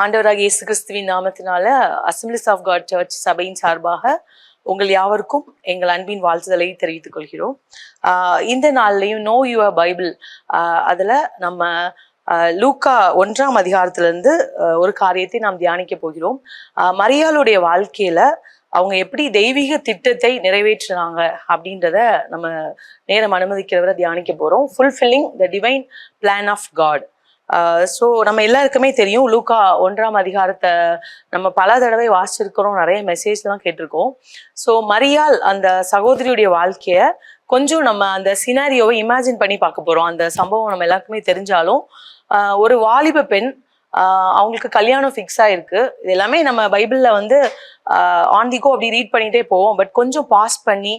ஆண்டவராகிய இயேசு கிறிஸ்துவின் நாமத்தினால அசம்பிளிஸ் ஆஃப் காட் சர்ச் சபையின் சார்பாக உங்கள் யாவருக்கும் எங்கள் அன்பின் வாழ்த்துதலை தெரிவித்துக் கொள்கிறோம். இந்த நாள்லையும் நோ யுவர் பைபிள் அதில் நம்ம லூக்கா 1ஆம் அதிகாரத்திலிருந்து ஒரு காரியத்தை நாம் தியானிக்க போகிறோம். மரியாளுடைய வாழ்க்கையில அவங்க எப்படி தெய்வீக திட்டத்தை நிறைவேற்றினாங்க அப்படின்றத நம்ம நேரம் அனுமதிக்கிறவரை தியானிக்க போறோம். Fulfilling the divine plan of God. So நம்ம எல்லாருக்குமே தெரியும், லூக்கா 1ஆம் அதிகாரத்தை நம்ம பல தடவை வாசிச்சிருக்கிறோம், நிறைய மெசேஜ்லாம் கேட்டிருக்கோம். ஸோ மரியாள் அந்த சகோதரியுடைய வாழ்க்கைய கொஞ்சம் நம்ம அந்த சினாரியோவை இமேஜின் பண்ணி பார்க்க போறோம். அந்த சம்பவம் நம்ம எல்லாருக்குமே தெரிஞ்சாலும் ஒரு வாலிப பெண், அவங்களுக்கு கல்யாணம் ஃபிக்ஸ் ஆயிருக்கு. இது எல்லாமே நம்ம பைபிள்ல வந்து ஆன்திகோ அப்படி ரீட் பண்ணிட்டே போவோம். பட் கொஞ்சம் பாஸ் பண்ணி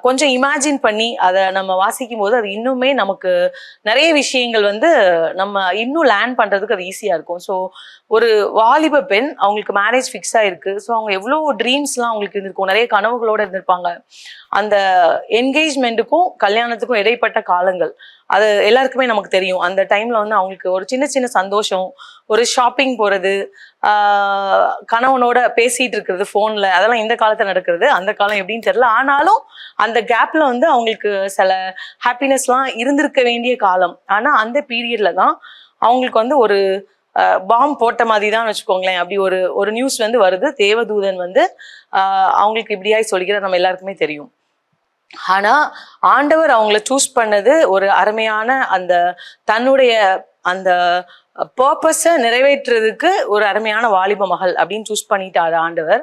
கொஞ்சம் இமேஜின் பண்ணி அதை நம்ம வாசிக்கும் போது அது இன்னுமே நமக்கு நிறைய விஷயங்கள் வந்து நம்ம இன்னும் லேர்ன் பண்றதுக்கு அது ஈஸியா இருக்கும். ஸோ ஒரு வாலிப பெண், அவங்களுக்கு மேரேஜ் ஃபிக்ஸ் ஆயிருக்கு. ஸோ அவங்க எவ்வளோ ட்ரீம்ஸ்லாம் அவங்களுக்கு இருந்திருக்கும், நிறைய கனவுகளோட இருந்திருப்பாங்க. அந்த என்கேஜ்மெண்ட்டுக்கும் கல்யாணத்துக்கும் இடைப்பட்ட காலங்கள் அது எல்லாருக்குமே நமக்கு தெரியும். அந்த டைம்ல வந்து அவங்களுக்கு ஒரு சின்ன சின்ன சந்தோஷம், ஒரு ஷாப்பிங் போறது, கணவனோட பேசிட்டு இருக்கிறது ஃபோன்ல, அதெல்லாம் இந்த காலத்துல நடக்கிறது. அந்த காலம் எப்படின்னு தெரியல. ஆனாலும் அந்த கேப்ல வந்து அவங்களுக்கு சில ஹாப்பினஸ்லாம் இருந்திருக்க வேண்டிய காலம். ஆனா அந்த பீரியட்ல தான் அவங்களுக்கு வந்து ஒரு பாம் போட்ட மாதிரி தான் வச்சுக்கோங்களேன். அப்படி ஒரு நியூஸ் வந்து வருது. தேவதூதன் வந்து அவங்களுக்கு இப்படியாய் சொல்லிக்கிற நம்ம எல்லாருக்குமே தெரியும். ஆனா ஆண்டவர் அவங்கள சூஸ் பண்ணது ஒரு அருமையான அந்த தன்னுடைய அந்த பர்பஸை நிறைவேற்றுறதுக்கு ஒரு அருமையான வாலிப மகள் அப்படின்னு சூஸ் பண்ணிட்டாரு ஆண்டவர்.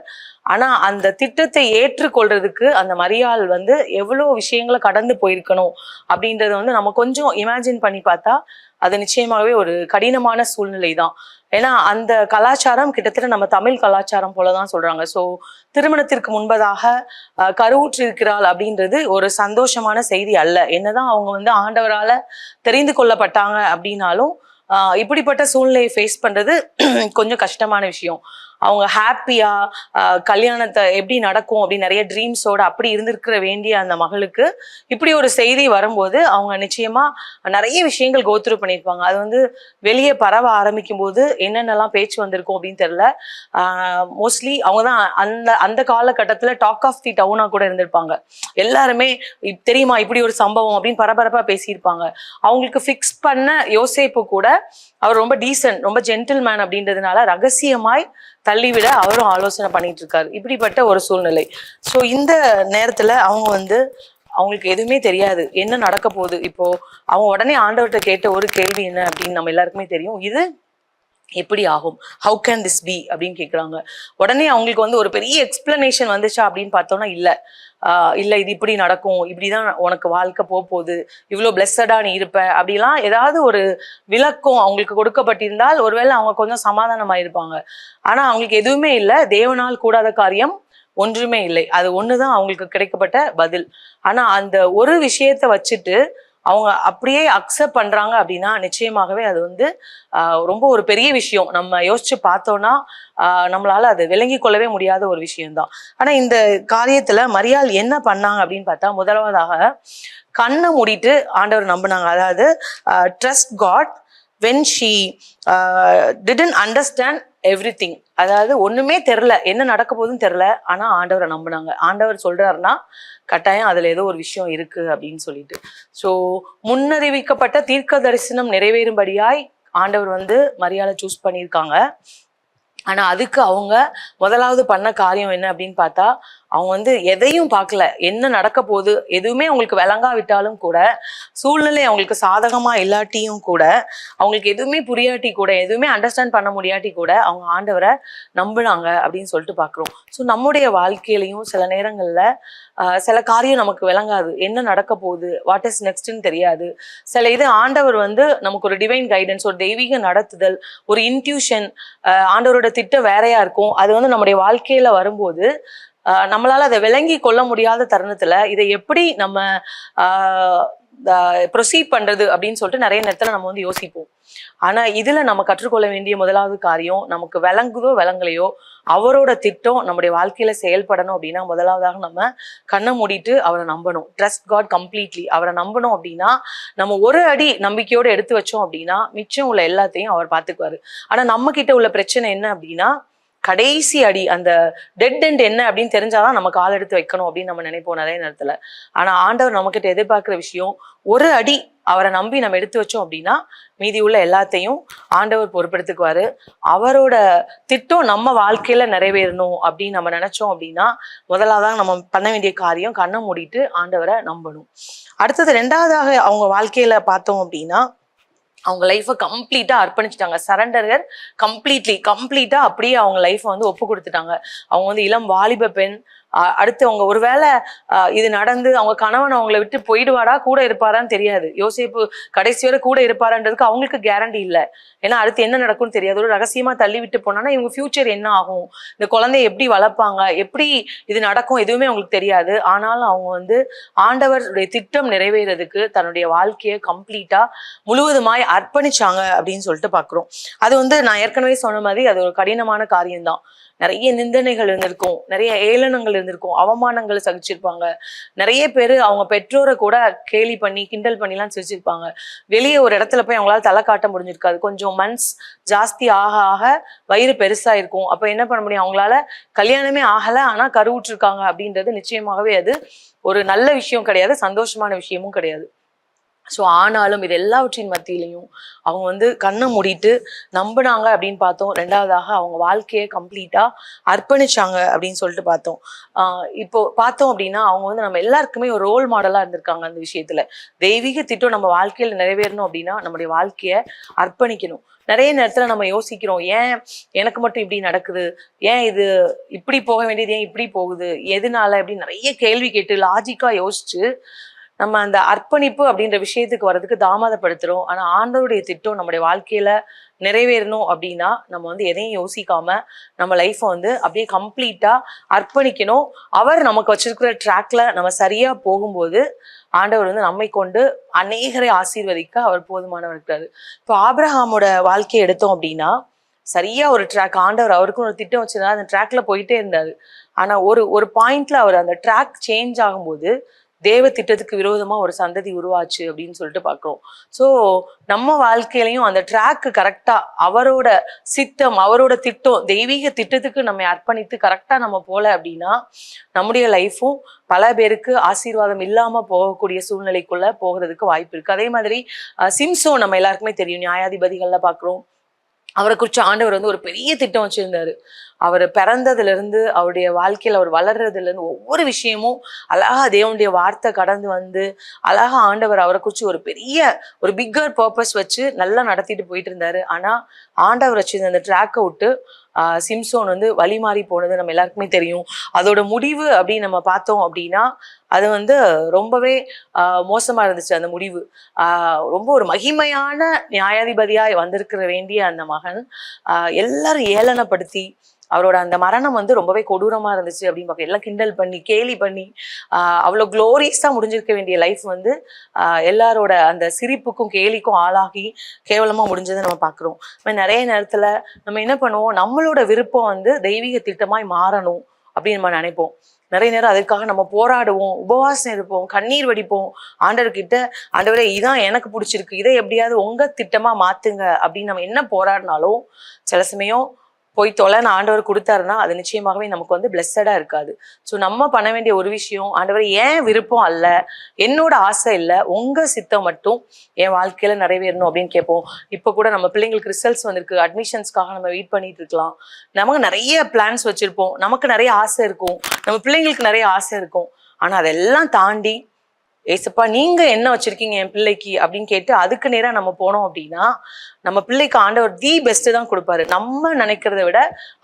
ஆனா அந்த திட்டத்தை ஏற்றுக்கொள்றதுக்கு அந்த மரியாள் வந்து எவ்வளோ விஷயங்களை கடந்து போயிருக்கணும் அப்படின்றத வந்து நம்ம கொஞ்சம் இமேஜின் பண்ணி பார்த்தா அது நிச்சயமாகவே ஒரு கடினமான சூழ்நிலை தான். ஏன்னா அந்த கலாச்சாரம் கிட்டத்தட்ட நம்ம தமிழ் கலாச்சாரம் போலதான் சொல்றாங்க. ஸோ திருமணத்திற்கு முன்பதாக கருவுற்றிருக்கிறாள் அப்படின்றது ஒரு சந்தோஷமான செய்தி அல்ல. என்னதான் அவங்க வந்து ஆண்டவரால தெரிந்து கொள்ளப்பட்டாங்க அப்படின்னாலும் இப்படிப்பட்ட சூழ்நிலையை ஃபேஸ் பண்றது கொஞ்சம் கஷ்டமான விஷயம். அவங்க ஹாப்பியா கல்யாணத்தை எப்படி நடக்கும் அப்படின்னு நிறைய ட்ரீம்ஸோட அப்படி இருந்திருக்கிற வேண்டிய அந்த மகளுக்கு இப்படி ஒரு செய்தி வரும்போது அவங்க நிச்சயமா நிறைய விஷயங்கள் கோத்ரூ பண்ணியிருப்பாங்க. அது வந்து வெளியே பரவ ஆரம்பிக்கும் போது என்னென்னலாம் பேச்சு வந்திருக்கும் அப்படின்னு தெரியல. மோஸ்ட்லி அவங்க தான் அந்த காலகட்டத்துல டாக் ஆஃப் தி டவுனா கூட இருந்திருப்பாங்க. எல்லாருமே தெரியுமா இப்படி ஒரு சம்பவம் அப்படின்னு பரபரப்பா பேசியிருப்பாங்க. அவங்களுக்கு ஃபிக்ஸ் பண்ண யோசேப்பு கூட அவர் ரொம்ப டீசன்ட், ரொம்ப ஜென்டில்மேன் அப்படின்றதுனால ரகசியமாய் தள்ளிவிட அவரும் ஆலோசனை பண்ணிட்டு இருக்காரு. இப்படிப்பட்ட ஒரு சூழ்நிலை. ஸோ இந்த நேரத்துல அவங்க வந்து அவங்களுக்கு எதுவுமே தெரியாது என்ன நடக்க போகுது. இப்போ அவங்க உடனே ஆண்டவர்கிட்ட கேட்ட ஒரு கேள்வி என்ன அப்படின்னு நம்ம எல்லாருக்குமே தெரியும். இது எப்படி ஆகும், ஹவு கேன் திஸ் பி அப்படின்னு கேட்குறாங்க. உடனே அவங்களுக்கு வந்து ஒரு பெரிய எக்ஸ்பிளனேஷன் வந்துச்சா அப்படின்னு பார்த்தோம்னா இல்லை, இது இப்படி நடக்கும், இப்படிதான் உனக்கு வாழ்க்கை போகுது, இவ்வளோ பிளெஸடா நீ இருப்ப அப்படிலாம் ஏதாவது ஒரு விளக்கம் அவங்களுக்கு கொடுக்கப்பட்டிருந்தால் ஒருவேளை அவங்க கொஞ்சம் சமாதானமாயிருப்பாங்க. ஆனா அவங்களுக்கு எதுவுமே இல்லை. தேவனால் கூடாத காரியம் ஒன்றுமே இல்லை. அது ஒண்ணுதான் அவங்களுக்கு கிடைக்கப்பட்ட பதில். ஆனா அந்த ஒரு விஷயத்த வச்சுட்டு அவங்க அப்படியே அக்செப்ட் பண்றாங்க அப்படின்னா நிச்சயமாகவே அது வந்து ரொம்ப ஒரு பெரிய விஷயம். நம்ம யோசிச்சு பார்த்தோம்னா நம்மளால அது விளங்கி கொள்ளவே முடியாத ஒரு விஷயம்தான். ஆனா இந்த காரியத்துல மரியாள் என்ன பண்ணாங்க அப்படின்னு பார்த்தா, முதலாவதாக கண்ணை மூடிட்டு ஆண்டவர் நம்பினாங்க. அதாவது trust God when she didn't understand everything. அதாவது ஒண்ணுமே தெரில, என்ன நடக்க போகுதுன்னு தெரில, ஆனா ஆண்டவரை நம்பினாங்க. ஆண்டவர் சொல்றாருன்னா கட்டாயம் அதுல ஏதோ ஒரு விஷயம் இருக்கு அப்படின்னு சொல்லிட்டு. ஸோ முன்னறிவிக்கப்பட்ட தீர்க்க தரிசனம் நிறைவேறும்படியாய் ஆண்டவர் வந்து மரியாதை சூஸ் பண்ணியிருக்காங்க. ஆனா அதுக்கு அவங்க முதலாவது பண்ண காரியம் என்ன அப்படின்னு பார்த்தா, அவங்க வந்து எதையும் பார்க்கல. என்ன நடக்க போகுது எதுவுமே அவங்களுக்கு விளங்காவிட்டாலும் கூட, சூழ்நிலை அவங்களுக்கு சாதகமா இல்லாட்டியும் கூட, அவங்களுக்கு எதுவுமே புரியாட்டி கூட, எதுவுமே அண்டர்ஸ்டாண்ட் பண்ண முடியாட்டி கூட அவங்க ஆண்டவரை நம்பினாங்க அப்படின்னு சொல்லிட்டு பார்க்குறோம். ஸோ நம்முடைய வாழ்க்கையிலையும் சில நேரங்கள்ல சில காரியம் நமக்கு விளங்காது, என்ன நடக்க போகுது, வாட் இஸ் நெக்ஸ்ட்ன்னு தெரியாது. சில இது ஆண்டவர் வந்து நமக்கு ஒரு டிவைன் கைடன்ஸ், ஒரு தெய்வீக நடத்துதல், ஒரு இன்ட்யூஷன், ஆண்டவரோட திட்டம் வேறையா இருக்கும். அது வந்து நம்முடைய வாழ்க்கையில வரும்போது நம்மளால அதை விளங்கி கொள்ள முடியாத தருணத்துல இதை எப்படி நம்ம ப்ரொசீட் பண்றது அப்படின்னு சொல்லிட்டு நிறைய நேரத்துல நம்ம வந்து யோசிப்போம். ஆனா இதுல நம்ம கற்றுக்கொள்ள வேண்டிய முதலாவது காரியம், நமக்கு விளங்குதோ விளங்கலையோ அவரோட திட்டம் நம்முடைய வாழ்க்கையில செயல்படணும் அப்படின்னா முதலாவதாக நம்ம கண்ணை மூடிட்டு அவரை நம்பணும். Trust God completely. அவரை நம்பணும் அப்படின்னா நம்ம ஒரு அடி நம்பிக்கையோடு எடுத்து வச்சோம் அப்படின்னா மிச்சம் உள்ள எல்லாத்தையும் அவர் பார்த்துக்குவாரு. ஆனா நம்ம கிட்ட உள்ள பிரச்சனை என்ன அப்படின்னா, கடைசி அடி அந்த டெட் எண்ட் என்ன அப்படின்னு தெரிஞ்சாதான் நம்ம கால் எடுத்து வைக்கணும் அப்படின்னு நம்ம நினைப்போம் நிறைய நேரத்துல. ஆனா ஆண்டவர் நம்ம கிட்ட எதிர்பார்க்கிற விஷயம், ஒரு அடி அவரை நம்பி நம்ம எடுத்து வச்சோம் அப்படின்னா மீதி உள்ள எல்லாத்தையும் ஆண்டவர் பொறுப்பெடுத்துக்குவாரு. அவரோட திட்டம் நம்ம வாழ்க்கையில நிறைவேறணும் அப்படின்னு நம்ம நினைச்சோம் அப்படின்னா முதலாவதாக நம்ம பண்ண வேண்டிய காரியம் கண்ணை மூடிட்டு ஆண்டவரை நம்பணும். அடுத்தது ரெண்டாவதாக அவங்க வாழ்க்கையில பார்த்தோம் அப்படின்னா அவங்க லைஃபை கம்ப்ளீட்டா அர்ப்பணிச்சுட்டாங்க. சரண்டர் கம்ப்ளீட்டா அப்படியே அவங்க லைஃபை வந்து ஒப்பு கொடுத்துட்டாங்க. அவங்க வந்து இளம் வாலிப பெண். அடுத்து அவங்க ஒருவேளை இது நடந்து அவங்க கணவன் அவங்களை விட்டு போயிடுவாரா, கூட இருப்பாரான்னு தெரியாது. யோசேப்பு கடைசி வரை கூட இருப்பாரான்றதுக்கு அவங்களுக்கு கேரண்டி இல்லை. ஏன்னா அடுத்து என்ன நடக்கும்னு தெரியாது. ஒரு ரகசியமா தள்ளி விட்டு போனான்னா இவங்க ஃபியூச்சர் என்ன ஆகும், இந்த குழந்தைய எப்படி வளர்ப்பாங்க, எப்படி இது நடக்கும், எதுவுமே அவங்களுக்கு தெரியாது. ஆனாலும் அவங்க வந்து ஆண்டவருடைய திட்டம் நிறைவேறதுக்கு தன்னுடைய வாழ்க்கையை கம்ப்ளீட்டா முழுவதுமாய் அர்ப்பணிச்சாங்க அப்படின்னு சொல்லிட்டு பாக்குறோம். அது வந்து நான் ஏற்கனவே சொன்ன மாதிரி அது ஒரு கடினமான காரியம்தான். நிறைய நிந்தனைகள் இருந்திருக்கும், நிறைய ஏளனங்கள் இருந்திருக்கும், அவமானங்களை சகிச்சிருப்பாங்க. நிறைய பேர் அவங்க பெற்றோரை கூட கேலி பண்ணி கிண்டல் பண்ணிலாம் சிரிச்சிருப்பாங்க. வெளியே ஒரு இடத்துல போய் அவங்களால தலை காட்ட முடிஞ்சிருக்காது. கொஞ்சம் மந்த்ஸ் ஜாஸ்தி ஆக ஆக வயிறு பெருசா இருக்கும். அப்ப என்ன பண்ண முடியும், அவங்களால கல்யாணமே ஆகலை ஆனா கருவுற்றிருக்காங்க அப்படின்றது நிச்சயமாகவே அது ஒரு நல்ல விஷயம் கிடையாது, சந்தோஷமான விஷயமும் கிடையாது. ஸோ ஆனாலும் இது எல்லாவற்றின் மத்தியிலையும் அவங்க வந்து கண்ணை மூடிட்டு நம்பினாங்க அப்படின்னு பார்த்தோம். ரெண்டாவதாக அவங்க வாழ்க்கையை கம்ப்ளீட்டா அர்ப்பணிச்சாங்க அப்படின்னு சொல்லிட்டு பார்த்தோம். இப்போ பார்த்தோம் அப்படின்னா அவங்க வந்து நம்ம எல்லாருக்குமே ஒரு ரோல் மாடலா இருந்திருக்காங்க அந்த விஷயத்துல. தெய்வீக திட்டம் நம்ம வாழ்க்கையில நிறைவேறணும் அப்படின்னா நம்முடைய வாழ்க்கையை அர்ப்பணிக்கணும். நிறைய நேரத்துல நம்ம யோசிக்கிறோம், ஏன் எனக்கு மட்டும் இப்படி நடக்குது, ஏன் இது இப்படி போக வேண்டியது ஏன் இப்படி போகுது, எதனால அப்படின்னு நிறைய கேள்வி கேட்டு லாஜிக்கா யோசிச்சு நம்ம அந்த அர்ப்பணிப்பு அப்படின்ற விஷயத்துக்கு வர்றதுக்கு தாமதப்படுத்துறோம். ஆனா ஆண்டவருடைய திட்டம் நம்முடைய வாழ்க்கையில நிறைவேறணும் அப்படின்னா நம்ம வந்து எதையும் யோசிக்காம நம்ம லைஃப்பை வந்து அப்படியே கம்ப்ளீட்டா அர்ப்பணிக்கணும். அவர் நமக்கு வச்சிருக்கிற ட்ராக்ல நம்ம சரியா போகும்போது ஆண்டவர் வந்து நம்மை கொண்டு அநேகரை ஆசீர்வதிக்க அவர் போதுமானவர் இருக்காரு. இப்போ ஆபிரகாமோட வாழ்க்கையை எடுத்தோம் அப்படின்னா சரியா ஒரு ட்ராக், ஆண்டவர் அவருக்கும் ஒரு திட்டம் வச்சிருந்தாரு, அந்த ட்ராக்ல போயிட்டே இருந்தாரு. ஆனா ஒரு பாயிண்ட்ல அவர் அந்த ட்ராக் சேஞ்ச் ஆகும்போது தேவ திட்டத்துக்கு விரோதமா ஒரு சந்ததி உருவாச்சு அப்படின்னு சொல்லிட்டு பாக்குறோம். ஸோ நம்ம வாழ்க்கையிலையும் அந்த ட்ராக் கரெக்டா அவரோட சித்தம் அவரோட திட்டம் தெய்வீக திட்டத்துக்கு நம்ம அர்ப்பணித்து கரெக்டா நம்ம போல அப்படின்னா நம்முடைய லைஃப்பும் பல பேருக்கு ஆசீர்வாதம் இல்லாம போகக்கூடிய சூழ்நிலைக்குள்ள போகிறதுக்கு வாய்ப்பு இருக்கு. அதே மாதிரி சிம்சோன் நம்ம எல்லாருக்குமே தெரியும், நியாயாதிபதிகள்ல பாக்குறோம். அவரை குறிச்சு ஆண்டவர் வந்து ஒரு பெரிய திட்டம் வச்சிருந்தாரு. அவர் பிறந்ததுல இருந்து அவருடைய வாழ்க்கையில அவர் வளர்றதுல இருந்து ஒவ்வொரு விஷயமும் அழகா தேவனுடைய வார்த்தை கடந்து வந்து அழகா ஆண்டவர் அவரை குறிச்சு ஒரு பெரிய ஒரு பிக்கர் பர்பஸ் வச்சு நல்லா நடத்திட்டு போயிட்டு இருந்தாரு. ஆனா ஆண்டவர் வச்சிருந்த அந்த ட்ராக்கை விட்டு சிம்சோன் வந்து வழி மாறி போனது நம்ம எல்லாருக்குமே தெரியும். அதோட முடிவு அப்படின்னு நம்ம பார்த்தோம் அப்படின்னா அது வந்து ரொம்பவே மோசமா இருந்துச்சு. அந்த முடிவு ரொம்ப ஒரு மகிமையான நியாயாதிபதியாய் வந்திருக்கிற வேண்டிய அந்த மகன் எல்லாரும் ஏளனப்படுத்தி அவரோட அந்த மரணம் வந்து ரொம்பவே கொடூரமா இருந்துச்சு அப்படின்னு பார்க்க எல்லாம் கிண்டல் பண்ணி கேலி பண்ணி அவ்வளோ குளோரியஸா முடிஞ்சிருக்க வேண்டிய லைஃப் வந்து எல்லாரோட அந்த சிரிப்புக்கும் கேலிக்கும் ஆளாகி கேவலமா முடிஞ்சதை நம்ம பார்க்குறோம். நிறைய நேரத்துல நம்ம என்ன பண்ணுவோம், நம்மளோட விருப்பம் வந்து தெய்வீக திட்டமாய் மாறணும் அப்படின்னு நம்ம நினைப்போம். நிறைய நேரம் அதுக்காக நம்ம போராடுவோம், உபவாசம் இருப்போம், கண்ணீர் வடிப்போம் ஆண்டவர்கிட்ட. ஆண்டவரே இதான் எனக்கு பிடிச்சிருக்கு, இதை எப்படியாவது உங்க திட்டமா மாத்துங்க அப்படின்னு நம்ம என்ன போராடினாலும் சில சமயம் போய் தொலைன்னு ஆண்டவர் கொடுத்தாருன்னா அது நிச்சயமாகவே நமக்கு வந்து பிளெஸ்ஸடா இருக்காது. ஸோ நம்ம பண்ண வேண்டிய ஒரு விஷயம், ஆண்டவர் ஏன் விருப்பம் அல்ல, என்னோட ஆசை இல்லை, உங்க சித்தம் மட்டும் என் வாழ்க்கையில நிறைவேறணும் அப்படின்னு கேட்போம். இப்போ கூட நம்ம பிள்ளைங்களுக்கு ரிசல்ட்ஸ் வந்திருக்கு, அட்மிஷன்ஸ்க்காக நம்ம வெயிட் பண்ணிட்டு இருக்கலாம். நமக்கு நிறைய பிளான்ஸ் வச்சிருப்போம், நமக்கு நிறைய ஆசை இருக்கும், நம்ம பிள்ளைங்களுக்கு நிறைய ஆசை இருக்கும். ஆனா அதெல்லாம் தாண்டி ஏசப்பா நீங்க என்ன வச்சிருக்கீங்க என் பிள்ளைக்கு அப்படின்னு கேட்டு அதுக்கு நேரம் நம்ம போனோம் அப்படின்னா நம்ம பிள்ளைக்கு ஆண்டவர் தி பெஸ்ட் தான் கொடுப்பாரு. நம்ம நினைக்கிறத விட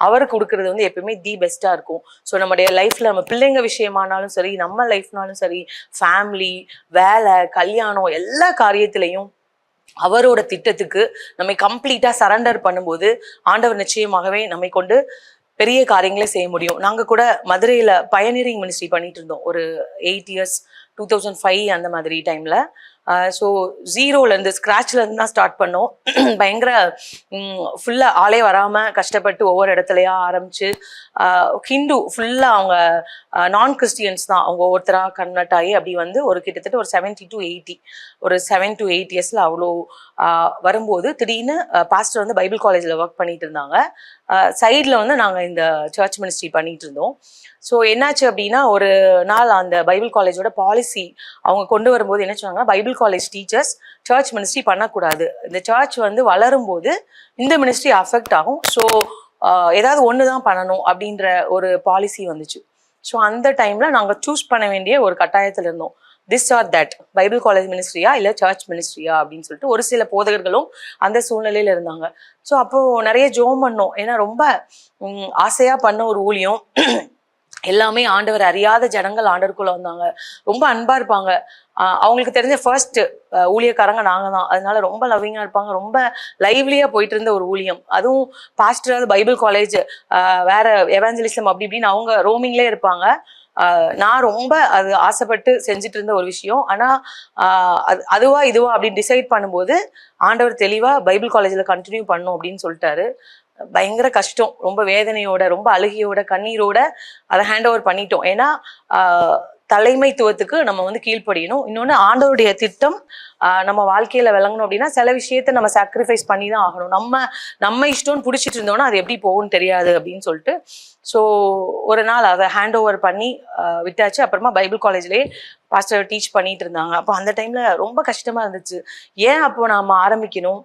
அவர் கொடுக்கறது வந்து எப்பயுமே தி பெஸ்டா இருக்கும். ஸோ நம்முடைய லைஃப்ல நம்ம பிள்ளைங்க விஷயமானாலும் சரி, நம்ம லைஃப்னாலும் சரி, ஃபேமிலி, வேலை, கல்யாணம், எல்லா காரியத்திலையும் அவரோட திட்டத்துக்கு நம்மை கம்ப்ளீட்டா சரண்டர் பண்ணும்போது ஆண்டவர் நிச்சயமாகவே நம்மை கொண்டு பெரிய காரியங்களே செய்ய முடியும். நாங்க கூட மதுரையில பயனியரிங் மினிஸ்ட்ரி பண்ணிட்டு இருந்தோம் ஒரு 8 இயர்ஸ், 2005 அந்த மாதிரி டைம்ல. ஸோ ஜீரோலேருந்து ஸ்க்ராட்ச்லேருந்து தான் ஸ்டார்ட் பண்ணோம். பயங்கர ஃபுல்லாக ஆளே வராமல் கஷ்டப்பட்டு ஒவ்வொரு இடத்துலையா ஆரம்பித்து ஹிந்து ஃபுல்லாக அவங்க நான் கிறிஸ்டியன்ஸ் தான் அவங்க ஒவ்வொருத்தராக கன்வெர்ட் ஆகி அப்படி வந்து ஒரு கிட்டத்தட்ட ஒரு 70 to 80 ஒரு 7 to 8 இயர்ஸில் அவ்வளோ வரும்போது திடீர்னு பாஸ்டர் வந்து பைபிள் காலேஜில் ஒர்க் பண்ணிட்டு இருந்தாங்க. சைடில் வந்து நாங்கள் இந்த சர்ச் மினிஸ்ட்ரி பண்ணிட்டு இருந்தோம். ஸோ என்னாச்சு அப்படின்னா ஒரு நாள் அந்த பைபிள் காலேஜோட பாலிசி அவங்க கொண்டு வரும்போது என்ன சொன்னாங்கன்னா, Bible college teachers church ministry பண்ணக்கூடாது, இந்த சர்ச் வந்து வளரும்போது இந்த மினிஸ்ட்ரி அஃபெக்ட் ஆகும், ஸோ ஏதாவது ஒன்று தான் பண்ணணும் அப்படின்ற ஒரு பாலிசி வந்துச்சு. ஸோ அந்த டைமில் நாங்கள் சூஸ் பண்ண வேண்டிய ஒரு கட்டாயத்தில் இருந்தோம். This are that, Bible college மினிஸ்ட்ரியா இல்லை சர்ச் மினிஸ்ட்ரியா அப்படின்னு சொல்லிட்டு ஒரு சில போதகர்களும் அந்த சூழ்நிலையில் இருந்தாங்க. ஸோ அப்போது நிறைய ஜோம் பண்ணோம். ஏன்னா ரொம்ப ஆசையாக பண்ண ஒரு ஊழியம். எல்லாமே ஆண்டவர் அறியாத ஜனங்கள் ஆண்டவருக்குள்ள வந்தாங்க. ரொம்ப அன்பா இருப்பாங்க. அவங்களுக்கு தெரிஞ்ச ஃபர்ஸ்ட் ஊழியக்காரங்க நாங்க தான். அதனால ரொம்ப லவ்விங்கா இருப்பாங்க. ரொம்ப லைவ்லியா போயிட்டு இருந்த ஒரு ஊழியம். அதுவும் பாஸ்டராவது பைபிள் காலேஜ் வேற எவாஞ்சலிசம் அப்படி இப்படின்னு அவங்க ரோமிங்லேயே இருப்பாங்க. நான் ரொம்ப அது ஆசைப்பட்டு செஞ்சுட்டு இருந்த ஒரு விஷயம். ஆனா அதுவா இதுவா அப்படின்னு டிசைட் பண்ணும்போது ஆண்டவர் தெளிவா பைபிள் காலேஜில் கண்டினியூ பண்ணும் அப்படின்னு சொல்லிட்டாரு. பயங்கர கஷ்டம், ரொம்ப வேதனையோட, ரொம்ப அழுகையோட, கண்ணீரோட அதை ஹேண்ட் ஓவர் பண்ணிட்டோம். ஏன்னா தலைமைத்துவத்துக்கு நம்ம வந்து கீழ்ப்படியணும். இன்னொன்று ஆண்டவருடைய திட்டம் நம்ம வாழ்க்கையில விளங்கணும் அப்படின்னா சில விஷயத்த நம்ம சாக்ரிஃபைஸ் பண்ணி தான் ஆகணும். நம்ம இஷ்டம்னு பிடிச்சிட்டு இருந்தோம்னா அது எப்படி போகும்னு தெரியாது அப்படின்னு சொல்லிட்டு ஸோ ஒரு நாள் அதை ஹேண்ட் ஓவர் பண்ணி விட்டாச்சு. அப்புறமா பைபிள் காலேஜ்லேயே பாஸ்டர் டீச் பண்ணிட்டு இருந்தாங்க. அப்போ அந்த டைம்ல ரொம்ப கஷ்டமா இருந்துச்சு. ஏன் அப்போ நாம ஆரம்பிக்கணும்,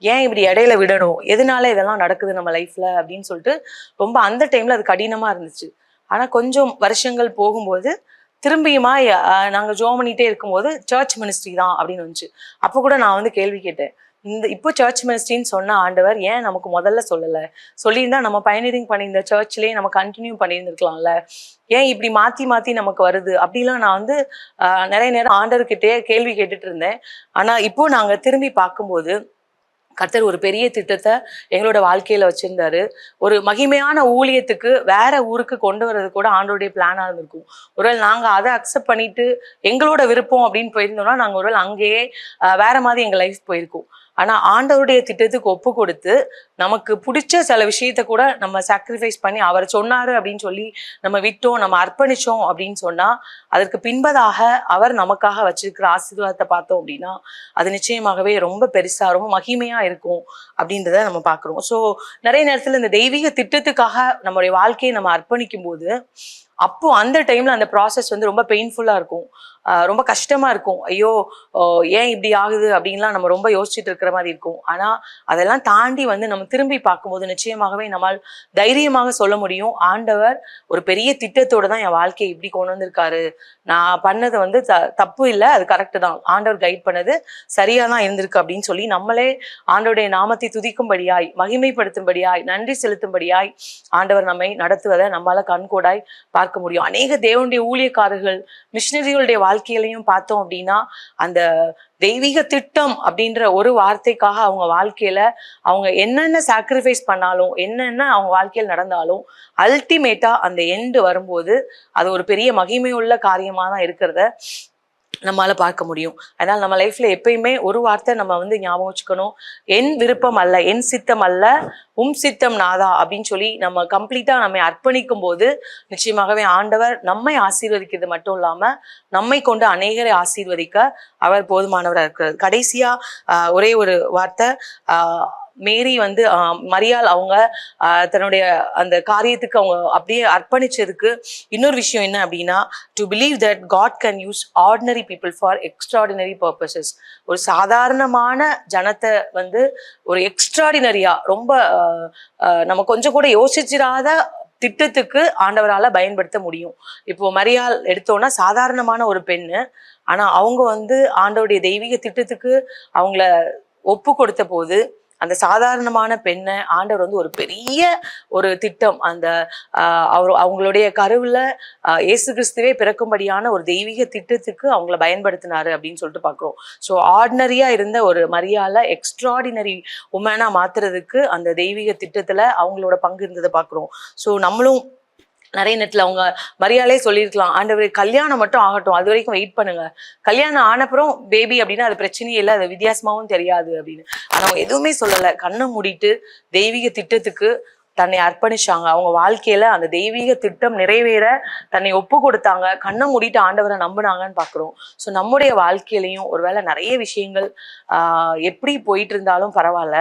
ஏன் இப்படி இடையில விடணும், எதனால இதெல்லாம் நடக்குது நம்ம லைஃப்ல அப்படின்னு சொல்லிட்டு ரொம்ப அந்த டைம்ல அது கடினமா இருந்துச்சு. ஆனா கொஞ்சம் வருஷங்கள் போகும்போது திரும்பியுமா நாங்கள் ஜோம் பண்ணிகிட்டே இருக்கும்போது சர்ச் மினிஸ்ட்ரி தான் அப்படின்னு வந்துச்சு. அப்போ கூட நான் வந்து கேள்வி கேட்டேன், இப்போ சர்ச் மினிஸ்ட்ரின்னு சொன்ன ஆண்டவர் ஏன் நமக்கு முதல்ல சொல்லலை? சொல்லியிருந்தா நம்ம பயனியரிங் பண்ணியிருந்த சர்ச்லேயே நம்ம கண்டினியூ பண்ணியிருந்துருக்கலாம்ல, ஏன் இப்படி மாற்றி மாற்றி நமக்கு வருது அப்படிலாம் நான் வந்து நிறைய நேரம் ஆண்டவர்கிட்டயே கேள்வி கேட்டுட்டு இருந்தேன். ஆனால் இப்போ நாங்கள் திரும்பி பார்க்கும்போது கர்த்தர் ஒரு பெரிய திட்டத்தை எங்களோட வாழ்க்கையில வச்சிருந்தாரு. ஒரு மகிமையான ஊழியத்துக்கு வேற ஊருக்கு கொண்டு வர்றது கூட ஆண்டோடைய பிளானா இருந்திருக்கும். ஒருவேளை நாங்க அதை அக்செப்ட் பண்ணிட்டு எங்களோட விருப்பம் அப்படின்னு போயிருந்தோம்னா நாங்க ஒருவேளை அங்கேயே வேற மாதிரி எங்க லைஃப் போயிருக்கோம். ஆனா ஆண்டவருடைய திட்டத்துக்கு ஒப்பு கொடுத்து நமக்கு பிடிச்ச சில விஷயத்த கூட நம்ம சாக்ரிஃபைஸ் பண்ணி அவர் சொன்னாரு அப்படின்னு சொல்லி நம்ம விட்டோம், நம்ம அர்ப்பணிச்சோம் அப்படின்னு சொன்னா அதற்கு பின்பதாக அவர் நமக்காக வச்சிருக்கிற ஆசீர்வாதத்தை பார்த்தோம் அப்படின்னா அது நிச்சயமாகவே ரொம்ப பெருசா ரொம்ப மகிமையா இருக்கும் அப்படின்றத நம்ம பார்க்குறோம். ஸோ நிறைய நேரத்துல இந்த தெய்வீக திட்டத்துக்காக நம்மளுடைய வாழ்க்கையை நம்ம அர்ப்பணிக்கும் போது அப்போ அந்த டைம்ல அந்த ப்ராசஸ் வந்து ரொம்ப பெயின்ஃபுல்லா இருக்கும், ரொம்ப கஷ்டமா இருக்கும். ஐயோ ஏன் இப்படி ஆகுது அப்படின்லாம் நம்ம ரொம்ப யோசிச்சுட்டு இருக்கிற மாதிரி இருக்கும். ஆனா அதெல்லாம் தாண்டி வந்து நம்ம திரும்பி பார்க்கும்போது நிச்சயமாகவே நம்மால் தைரியமாக சொல்ல முடியும், ஆண்டவர் ஒரு பெரிய திட்டத்தோட தான் என் வாழ்க்கையை இப்படி கொண்டு வந்திருக்காரு. நான் பண்ணது வந்து தப்பு இல்லை, அது கரெக்டு தான், ஆண்டவர் கைட் பண்ணது சரியா தான் இருந்திருக்கு அப்படின்னு சொல்லி நம்மளே ஆண்டவருடைய நாமத்தை துதிக்கும்படியாய், மகிமைப்படுத்தும்படியாய், நன்றி செலுத்தும்படியாய் ஆண்டவர் நம்மை நடத்துவதை நம்மளால கண்கூடாய் பார்க்க முடியும். அநேக தேவனுடைய ஊழியக்காரர்கள் மிஷினரிகளுடைய வாழ்க்கையிலையும் பார்த்தோம் அப்படின்னா அந்த தெய்வீக திட்டம் அப்படின்ற ஒரு வார்த்தைக்காக அவங்க வாழ்க்கையில அவங்க என்னென்ன சாக்ரிஃபைஸ் பண்ணாலும் என்னென்ன அவங்க வாழ்க்கையில் நடந்தாலும் அல்டிமேட்டா அந்த எண்டு வரும்போது அது ஒரு பெரிய மகிமையுள்ள காரியமா தான் இருக்கிறத நம்மளால பார்க்க முடியும். அதனால நம்ம லைஃப்ல எப்பயுமே ஒரு வார்த்தை நம்ம வந்து ஞாபகம் வச்சுக்கணும், என் விருப்பம் அல்ல என் சித்தம் அல்ல சித்தம் நாதா அப்படின்னு சொல்லி நம்ம கம்ப்ளீட்டா நம்ம அர்ப்பணிக்கும் போது நிச்சயமாகவே ஆண்டவர் நம்மை ஆசீர்வதிக்கிறது மட்டும் இல்லாம நம்மை கொண்டு அநேகரை ஆசீர்வதிக்க அவர் போதுமானவராக இருக்கிறது. கடைசியா ஒரே ஒரு வார்த்தை, மேரி வந்து மரியாள் அவங்க தன்னுடைய அந்த காரியத்துக்கு அவங்க அப்படியே அர்ப்பணிச்சதுக்கு இன்னொரு விஷயம் என்ன அப்படின்னா, to believe that God can use ordinary people for extraordinary purposes. ஒரு சாதாரணமான ஜனத்தை வந்து ஒரு எக்ஸ்ட்ராடினரியா ரொம்ப நம்ம கொஞ்சம் கூட யோசிச்சிடாத திட்டத்துக்கு ஆண்டவரால பயன்படுத்த முடியும். இப்போ மரியாள் எடுத்தோம்னா சாதாரணமான ஒரு பெண்ணு, ஆனா அவங்க வந்து ஆண்டவருடைய தெய்வீக திட்டத்துக்கு அவங்கள ஒப்பு கொடுத்த போது அந்த சாதாரணமான பெண்ணை ஆண்டவர் வந்து ஒரு பெரிய ஒரு திட்டம், அந்த அவங்களுடைய கருவுல இயேசு கிறிஸ்துவே பிறக்கும்படியான ஒரு தெய்வீக திட்டத்துக்கு அவங்கள பயன்படுத்தினாரு அப்படின்னு சொல்லிட்டு பாக்குறோம். ஸோ ஆர்டினரியா இருந்த ஒரு மரியாதை எக்ஸ்ட்ராடினரி உமனா மாத்துறதுக்கு அந்த தெய்வீக திட்டத்துல அவங்களோட பங்கு இருந்ததை பாக்குறோம். ஸோ நம்மளும் நிறைய நேரத்துல அவங்க மரியாதையே சொல்லியிருக்கலாம், ஆண்டவர் கல்யாணம் மட்டும் ஆகட்டும், அது வரைக்கும் வெயிட் பண்ணுங்க, கல்யாணம் ஆனப்புறம் பேபி அப்படின்னா அது பிரச்சனையே இல்லை, அது வித்தியாசமாவும் தெரியாது அப்படின்னு. ஆனா அவங்க எதுவுமே சொல்லலை, கண்ணை மூடிட்டு தெய்வீக திட்டத்துக்கு தன்னை அர்ப்பணிச்சாங்க. அவங்க வாழ்க்கையில அந்த தெய்வீக திட்டம் நிறைவேற தன்னை ஒப்பு கொடுத்தாங்க, கண்ணை மூடிட்டு ஆண்டவரை நம்பினாங்கன்னு பாக்குறோம். ஸோ நம்முடைய வாழ்க்கையிலையும் ஒருவேளை நிறைய விஷயங்கள் எப்படி போயிட்டு இருந்தாலும் பரவாயில்ல,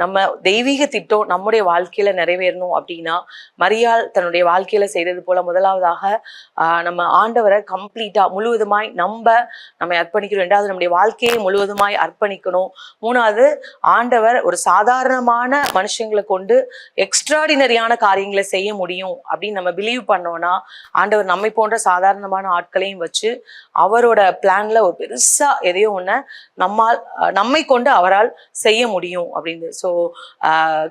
நம்ம தெய்வீக திட்டம் நம்முடைய வாழ்க்கையில நிறைவேறணும் அப்படின்னா மரியாள் தன்னுடைய வாழ்க்கையில செய்தது போல முதலாவதாக நம்ம ஆண்டவரை கம்ப்ளீட்டா முழுவதுமாய் நம்ம அர்ப்பணிக்கணும். ரெண்டாவது நம்முடைய வாழ்க்கையை முழுவதுமாய் அர்ப்பணிக்கணும். மூணாவது ஆண்டவர் ஒரு சாதாரணமான மனுஷங்களை கொண்டு எக்ஸ்ட்ராடினரியான காரியங்களை செய்ய முடியும் அப்படின்னு நம்ம பிலீவ் பண்ணோம்னா ஆண்டவர் நம்மை போன்ற சாதாரணமான ஆட்களையும் வச்சு அவரோட பிளான்ல ஒரு பெருசா எதையோ ஒண்ணு நம்மை கொண்டு அவரால் செய்ய முடியும் அப்படின்னு. ஸோ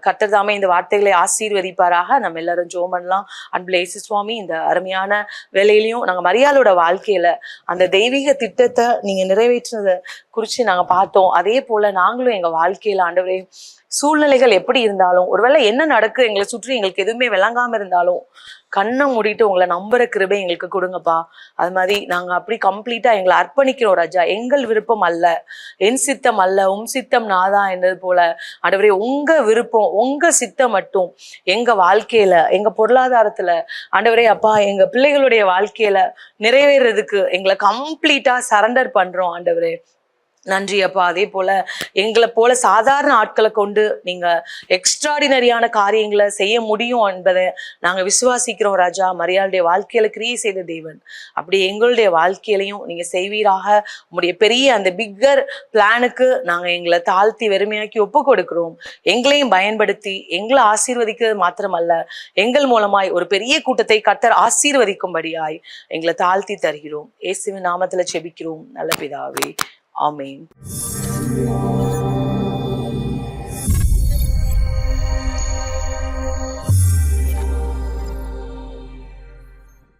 கர்த்தர் தாமே இந்த வார்த்தைகளை ஆசீர்வதிப்பாராக. நம்ம எல்லாரும் ஜெபம் பண்ணலாம். அன்புள்ள இயேசு சுவாமி, இந்த அருமையான வேலையிலையும் நாங்கள் மரியாளோட வாழ்க்கையில அந்த தெய்வீக திட்டத்தை நீங்க நிறைவேற்றினதை குறித்து நாங்கள் பார்த்தோம். அதே போல நாங்களும் எங்க வாழ்க்கையில ஆண்டவரே சூழ்நிலைகள் எப்படி இருந்தாலும், ஒருவேளை என்ன நடக்கு எங்களை சுற்றி எங்களுக்கு எதுவுமே விளங்காம இருந்தாலும் கண்ணை மூடிட்டு உங்களை நம்புற கிருபை எங்களுக்கு கொடுங்கப்பா. அது மாதிரி நாங்க அப்படி கம்ப்ளீட்டா எங்களை அர்ப்பணிக்கிறோம் ராஜா. எங்கள் விருப்பம் அல்ல, என் சித்தம் அல்ல, சித்தம் நாதான் என்றது போல ஆண்டவரே உங்க விருப்பம் உங்க சித்தம் மட்டும் எங்க வாழ்க்கையில எங்க பொருளாதாரத்துல ஆண்டவரே அப்பா எங்க பிள்ளைகளுடைய வாழ்க்கையில நிறைவேறதுக்கு எங்களை கம்ப்ளீட்டா சரண்டர் பண்றோம் ஆண்டவரே. நன்றி அப்பா. அதே போல எங்களை போல சாதாரண ஆட்களை கொண்டு நீங்க எக்ஸ்ட்ராடினரியான காரியங்களை செய்ய முடியும் என்பதை நாங்க விசுவாசிக்கிறோம் ராஜா. மரியாளுடைய வாழ்க்கையில கிரியை செய்த தேவன் அப்படி எங்களுடைய வாழ்க்கையிலையும் நீங்க செய்வீராக. உங்களுடைய பெரிய அந்த பிக்கர் பிளானுக்கு நாங்க எங்களை தாழ்த்தி வெறுமையாக்கி ஒப்பு கொடுக்கிறோம். எங்களையும் பயன்படுத்தி எங்களை ஆசீர்வதிக்கிறது மாத்திரமல்ல, எங்கள் மூலமாய் ஒரு பெரிய கூட்டத்தை கர்த்தர் ஆசீர்வதிக்கும்படியாய் எங்களை தாழ்த்தி தருகிறோம். இயேசுவின் நாமத்துல ஜெபிக்கிறோம் நல்ல பிதாவே. ஆமென்.